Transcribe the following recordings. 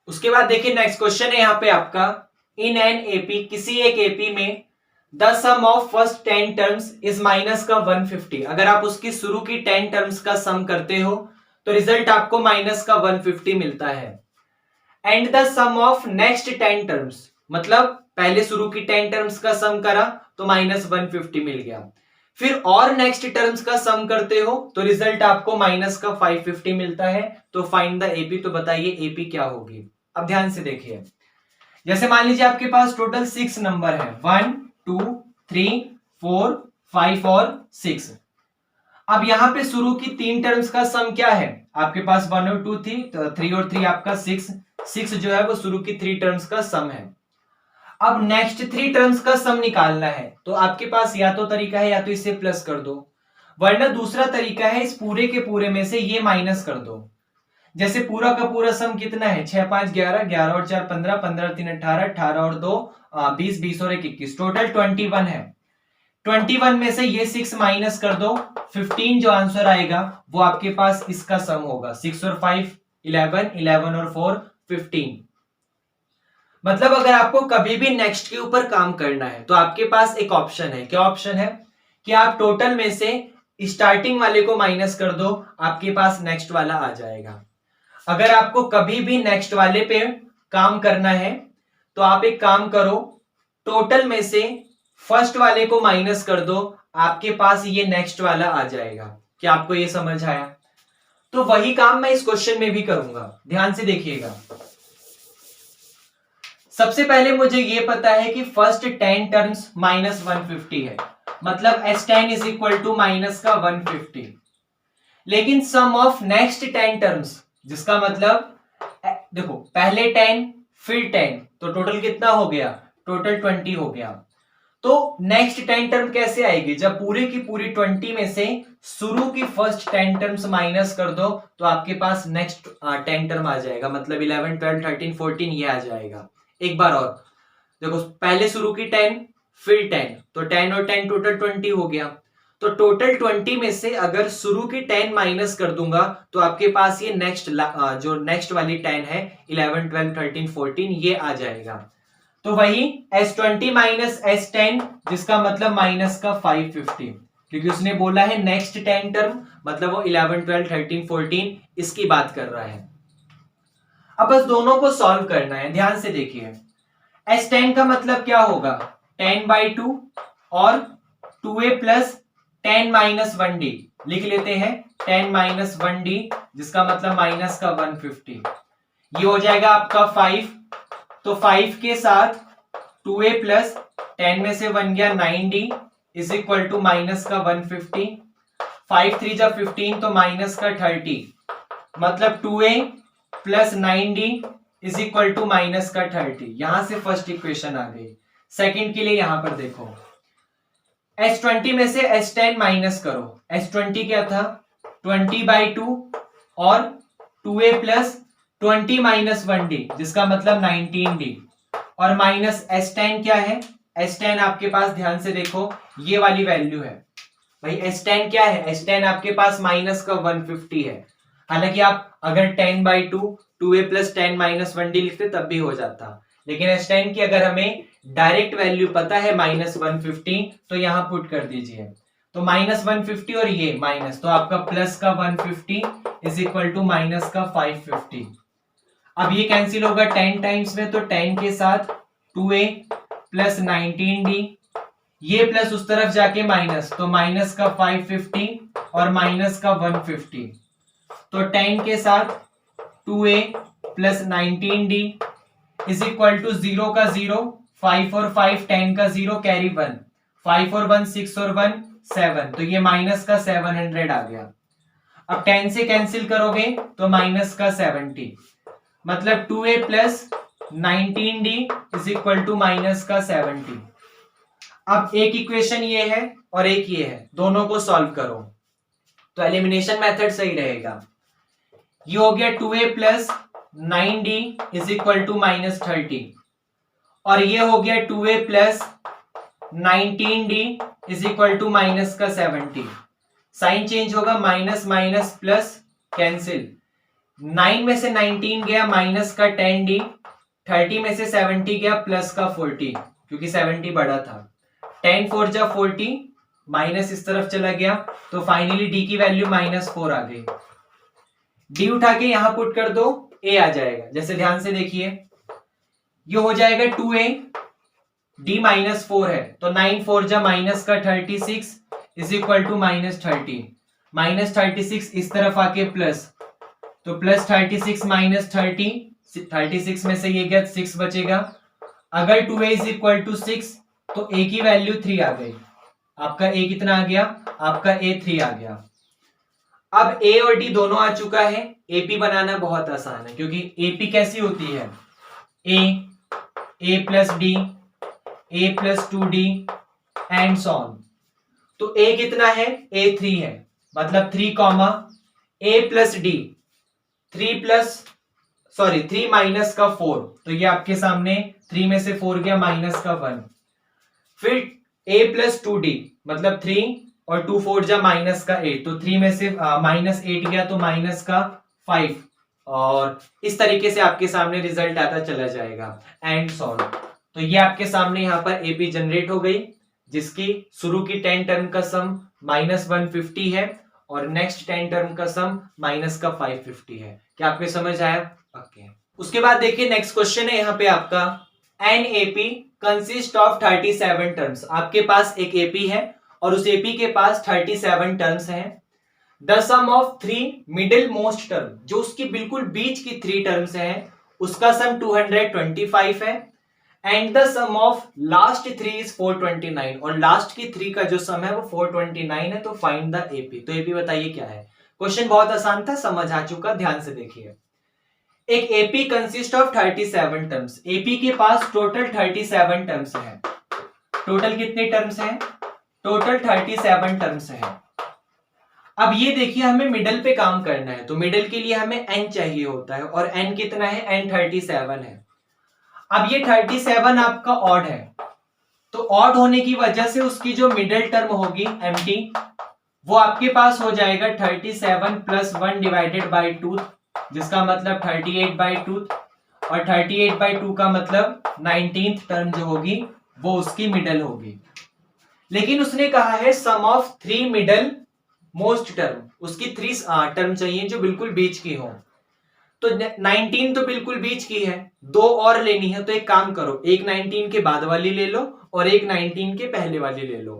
उसके बाद देखिए नेक्स्ट क्वेश्चन है यहाँ पे आपका, इन एन एपी, किसी एक एपी में the sum of first 10 terms is minus का 150। अगर आप उसकी शुरू की 10 टर्म्स का सम करते हो तो रिजल्ट आपको माइनस का 150 मिलता है। And the sum of next 10 terms, मतलब पहले शुरू की 10 टर्म्स का सम करा तो माइनस 150 मिल गया, फिर और नेक्स्ट टर्म्स का सम करते हो तो रिजल्ट आपको माइनस का 550 मिलता है। तो फाइंड द एपी, तो बताइए एपी क्या होगी। अब ध्यान से देखिए, जैसे मान लीजिए आपके पास टोटल 6 नंबर है, 1 2 3 4 5 और 6। अब यहां पे शुरू की 3 टर्म्स का सम क्या है, आपके पास 1 और 2 थी तो 3 और 3 आपका 6 जो है वो शुरू की 3 टर्म्स का सम है। अब नेक्स्ट 3 टर्म्स का सम निकालना है तो आपके पास या तो तरीका है या तो इसे प्लस कर दो, वरना दूसरा तरीका है इस पूरे के पूरे में से ये माइनस कर दो। जैसे पूरा का पूरा सम कितना है, 6 5 11, 11 और 4 15, 15 3 18, 18 और 2 20, 20 और 1 21, टोटल 21 है। 21 में से ये 6 माइनस कर दो, 15 जो आंसर आएगा वो आपके पास इसका सम होगा। 6 और 5 11, 11 और 4 15। मतलब अगर आपको कभी भी नेक्स्ट के ऊपर काम करना है तो आपके पास एक ऑप्शन है। क्या ऑप्शन है कि आप टोटल में से स्टार्टिंग वाले को माइनस कर दो, आपके पास नेक्स्ट वाला आ जाएगा। अगर आपको कभी भी नेक्स्ट वाले पे काम करना है तो आप एक काम करो, टोटल में से फर्स्ट वाले को माइनस कर दो, आपके पास ये नेक्स्ट वाला आ जाएगा। क्या आपको ये समझ आया? तो वही काम मैं इस क्वेश्चन में भी करूंगा, ध्यान से देखिएगा। सबसे पहले मुझे ये पता है कि फर्स्ट 10 टर्म्स माइनस 150 है, मतलब S10 is equal to minus का 150। लेकिन सम ऑफ नेक्स्ट 10 टर्म्स, जिसका मतलब देखो पहले 10 फिर 10, तो टोटल कितना हो गया, टोटल 20 हो गया। तो नेक्स्ट 10 टर्म कैसे आएगी, जब पूरे की पूरी 20 में से शुरू की फर्स्ट 10 टर्म्स माइनस कर दो तो आपके पास नेक्स्ट 10 टर्म आ जाएगा, मतलब 11 12 13 14 ये आ जाएगा। एक बार और देखो, पहले शुरू की 10 फिर 10, तो 10 और 10 टोटल 20 हो गया। तो टोटल 20 में से अगर शुरू की 10 माइनस कर दूंगा तो आपके पास ये नेक्स्ट जो नेक्स्ट वाली 10 है 11 12 13 14 ये आ जाएगा। तो वही S20 माइनस S10, जिसका मतलब माइनस का 550, क्योंकि उसने बोला है नेक्स्ट 10 टर्म, मतलब वो 11 12 13 14 इसकी बात कर रहा है। अब बस दोनों को सॉल्व करना है, ध्यान से देखिए। S10 का मतलब क्या होगा, 10/2 और 2a प्लस 10 माइनस 1d, लिख लेते हैं 10 माइनस 1d, जिसका मतलब माइनस का 150। ये हो जाएगा आपका 5, तो 5 के साथ 2a प्लस 10 में से 1 गया 9d is equal to minus का 150। 5 3 जब 15 तो माइनस का 30, मतलब 2a plus 9d is equal to minus का 30। यहां से फर्स्ट इक्वेशन आ गई। सेकंड के लिए यहां पर देखो, S20 में से S10 माइनस करो। S20 क्या था, 20/2 और 2a प्लस 20 माइनस 1d, जिसका मतलब 19d, और माइनस S10 क्या है, S10 आपके पास ध्यान से देखो ये वाली वैल्यू है। भाई S10 क्या है, S10 आपके पास माइनस का 150 है। हालांकि आप अगर 10/2 2a प्लस 10 माइनस 1d लिखते तब भी हो जाता, लेकिन S10 की अगर हमें डायरेक्ट वैल्यू पता है माइनस 150, तो यहां पुट कर दीजिए। तो माइनस 150 और ये माइनस, तो आपका प्लस का 150 इज इक्वल टू माइनस का 550। अब ये कैंसिल होगा 10 टाइम्स में, तो 10 के साथ 2a प्लस 19d, ये प्लस उस तरफ जाके माइनस, तो माइनस का 550 और माइनस का 150, तो 10 के साथ 2a plus 19d is equal to 0 का 0, 5 और 5 10 का 0 कैरी 1, 5 और 1 6 और 1 7, तो ये माइनस का 700 आ गया। अब 10 से कैंसिल करोगे तो माइनस का 70, मतलब 2a plus 19d is equal to minus का 70। अब एक इक्वेशन ये है और एक ये है, दोनों को सॉल्व करो तो एलिमिनेशन मेथड सही रहेगा। ये हो गया 2a plus 9d is equal to minus 30, और ये हो गया 2a plus 19d is equal to minus का 70। साइन चेंज होगा, माइनस माइनस प्लस कैंसिल, 9 में से 19 गया माइनस का 10d, 30 में से 70 गया प्लस का 40, क्योंकि 70 बड़ा था। 10 4 जा 40, माइनस इस तरफ चला गया, तो फाइनली d की वैल्यू -4 आ गई। d उठा के यहां पुट कर दो, a आ जाएगा। जैसे ध्यान से देखिए, ये हो जाएगा 2a, d -4 है, तो 9 4 जा माइनस का 36 इज इक्वल टू -30, -36 इस तरफ आके प्लस, तो +36 -30, 36 में से ये गया 6 बचेगा। अगर 2a इज इक्वल टू 6 तो a की वैल्यू 3 आ गई। आपका a कितना आ गया? आपका a 3 आ गया। अब a और d दोनों आ चुका है। AP बनाना बहुत आसान है, क्योंकि AP कैसी होती है? a plus d, a plus 2d and so on. तो a कितना है? a 3 है, मतलब 3 comma a plus d, 3 minus का 4, तो ये आपके सामने 3 में से 4 गया माइनस का 1। फिर a प्लस 2d, मतलब 3 और 2 4 जा माइनस का 8, तो 3 में से -8 गया तो माइनस का 5, और इस तरीके से आपके सामने रिजल्ट आता चला जाएगा एंड सो ऑन। तो ये आपके सामने यहाँ पर AP जनरेट हो गई, जिसकी शुरू की 10 टर्म का सम -150 है और नेक्स्ट 10 टर्म का सम माइनस का 550 है। क्या आपको समझ आया? ओके। उसके बाद देखिए नेक्स्ट क्वेश्चन है यहाँ पे आपका, an AP consist of 37 terms. आपके पास एक AP है और उस AP के पास 37 टर्म्स हैं। The sum of 3 middle most term, जो उसकी बिल्कुल बीच की 3 टर्म्स हैं, उसका सम 225 है। And the sum of last 3 is 429, और लास्ट की 3 का जो सम है वो 429 है। तो फाइंड द AP। तो AP बताइए क्या है? क्वेश्चन बहुत आसान था, समझ आ चुका, ध्यान से देखिए। एक AP consist of 37 terms. AP के पास टोटल 37 टर्म्स हैं। टोटल कितने टर्म्स हैं? टोटल 37 टर्म्स हैं। अब ये देखिए, हमें मिडल पे काम करना है, तो मिडल के लिए हमें n चाहिए होता है, और n कितना है? n 37 है। अब ये 37 आपका ऑड है, तो ऑड होने की वजह से उसकी जो मिडिल टर्म होगी एम्प्टी, वो आपके पास हो जाएगा 37 प्लस 1 डिवाइडेड बाई 2, जिसका मतलब 38/2, और 38/2 का मतलब 19th टर्म जो होगी वो उसकी मिडल होगी। लेकिन उसने कहा है सम ऑफ 3 मिडल मोस्ट टर्म, उसकी 3 टर्म चाहिए जो बिल्कुल बीच की हो। तो 19 तो बिल्कुल बीच की है, 2 और लेनी है, तो एक काम करो, एक 19 के बाद वाली ले लो और एक 19 के पहले वाली ले लो।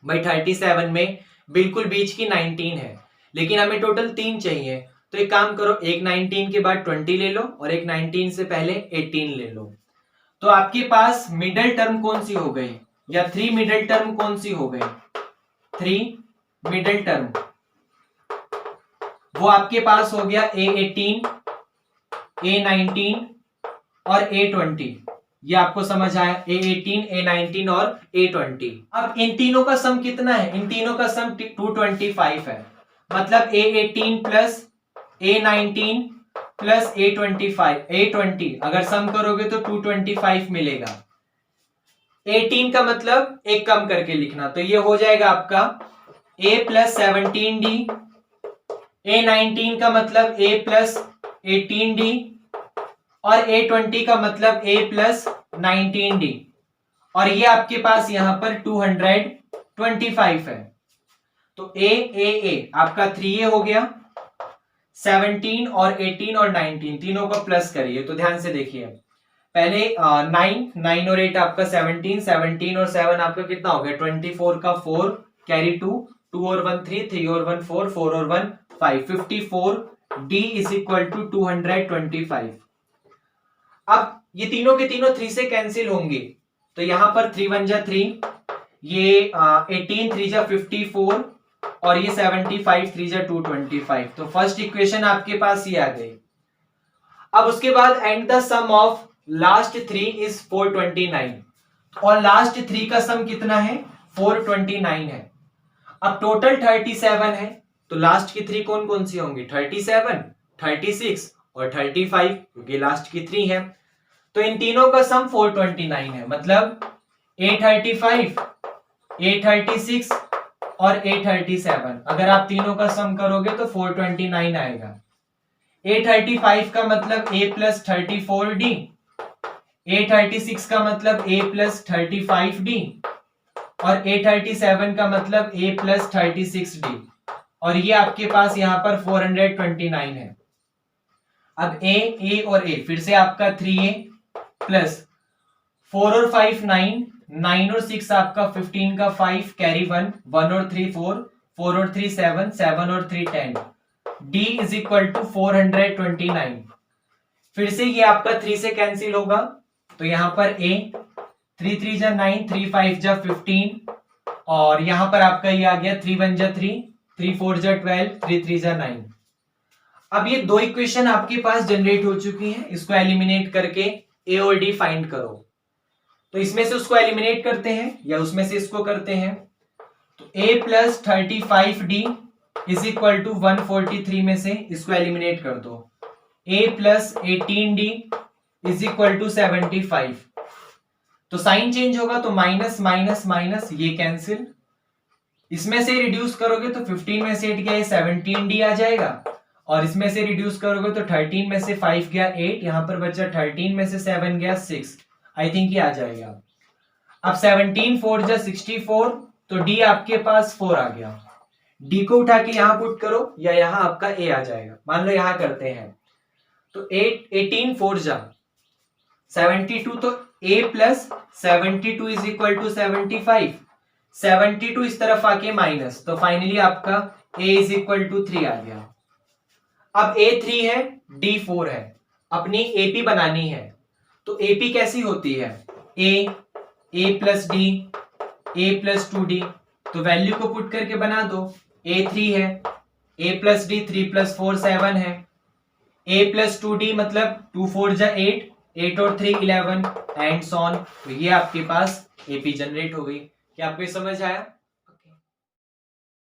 भाई 37 में बिल्कुल बीच की 19 है, लेकिन हमें टोटल 3 चाहिए, तो एक काम करो, एक 19 के बाद 20 ले लो और एक 19 से पहले 18 ले लो। तो आपके पास मिडिल टर्म कौन सी हो गई, या 3 मिडिल टर्म कौन सी हो गई? 3 मिडिल टर्म, वो आपके पास हो गया A18, A19 और A20। ये आपको समझ आया? A18, A19 और A20। अब इन तीनों का सम कितना है? इन तीनों का सम 225 है, मतलब A18 plus A19 plus A20 अगर सम करोगे तो 225 मिलेगा। 18 का मतलब एक कम करके लिखना, तो ये हो जाएगा आपका A प्लस 17D, A19 का मतलब A प्लस 18D, और A20 का मतलब A प्लस 19D, और ये आपके पास यहां पर 225 है। तो A आपका 3A हो गया, 17 और 18 और 19 तीनों को प्लस करिए। तो ध्यान से देखिए, पहले 9 और 8 आपका 17 और 7 आपका कितना हो गया? 24 का 4 कैरी 2 और 1 3 और 1 4 और 1 5, 54 D इज इक्वल टू 225। अब ये तीनों के तीनों 3 से कैंसिल होंगे, तो यहां पर 3 1 जा 3, ये 18 3 जा 54 और ये 75 3 जा 225। तो फर्स्ट इक्वेशन आपके पास ये आ गई। अब उसके बाद and the sum of last 3 is 429, और लास्ट 3 का सम कितना है? 429 है। अब टोटल 37 है, तो लास्ट की 3 कौन कौन सी होंगी? 37, 36 और 35, क्योंकि लास्ट की 3 है। तो इन तीनों का सम 429 है, मतलब A35, A36 और A37, अगर आप तीनों का सम करोगे तो 429 आएगा। A35 का मतलब A प्लस 34D, A36 का मतलब A प्लस 35D और A37 का मतलब A प्लस 36D और ये आपके पास यहाँ पर 429 है। अब A और A फिर से आपका 3A प्लस 4 और 5 9, 9 और 6 आपका 15 का 5 कैरी 1, 1 और 3 4, 4 और 3 7, 7 और 3 10, D इज इक्वल टू 429। फिर से ये आपका 3 से कैंसिल होगा तो यहां पर A 3 3 जा 9, 3 5 जा 15 और यहां पर आपका ये आ गया 3 1 जा 3, 3 4 जा 12, 3 3 जा 9। अब ये दो इक्वेशन आपके पास जनरेट हो चुकी हैं, इसको एलिमिनेट करके A और D फाइंड करो। तो इसमें से उसको एलिमिनेट करते हैं या उसमें से इसको करते हैं। तो A plus 35D is equal to 143 में से इसको एलिमिनेट कर दो। A plus 18D is equal to 75। तो साइन चेंज होगा तो माइनस माइनस माइनस ये कैंसिल, इसमें से रिड्यूस करोगे तो 15 में से 8 गया 17D आ जाएगा और इसमें से रिड्यूस करोगे तो 13 में से 5 गया 8, यहां पर बचा 13 में से 7 गया 6। आई थिंक ये आ जाएगा। अब 17 4 जा 64 तो D आपके पास 4 आ गया। D को उठा के यहां पुट करो या यहां आपका A आ जाएगा। मान लो यहां करते हैं तो 18 4 जा 72 तो A plus 72 is equal to 75। 72 इस तरफ आके माइनस तो फाइनली आपका A इज इक्वल टू 3 आ गया। अब A 3 है D 4 है, अपनी AP बनानी है। तो AP कैसी होती है A plus D A plus 2D, तो वैल्यू को पुट करके बना दो। A 3 है, A प्लस D 3 प्लस 4 7 है, A प्लस 2D मतलब 2 4 जा 8, 8 और 3 11 एंड सॉन। तो ये आपके पास AP जनरेट हो गई। क्या आपको समझ आया?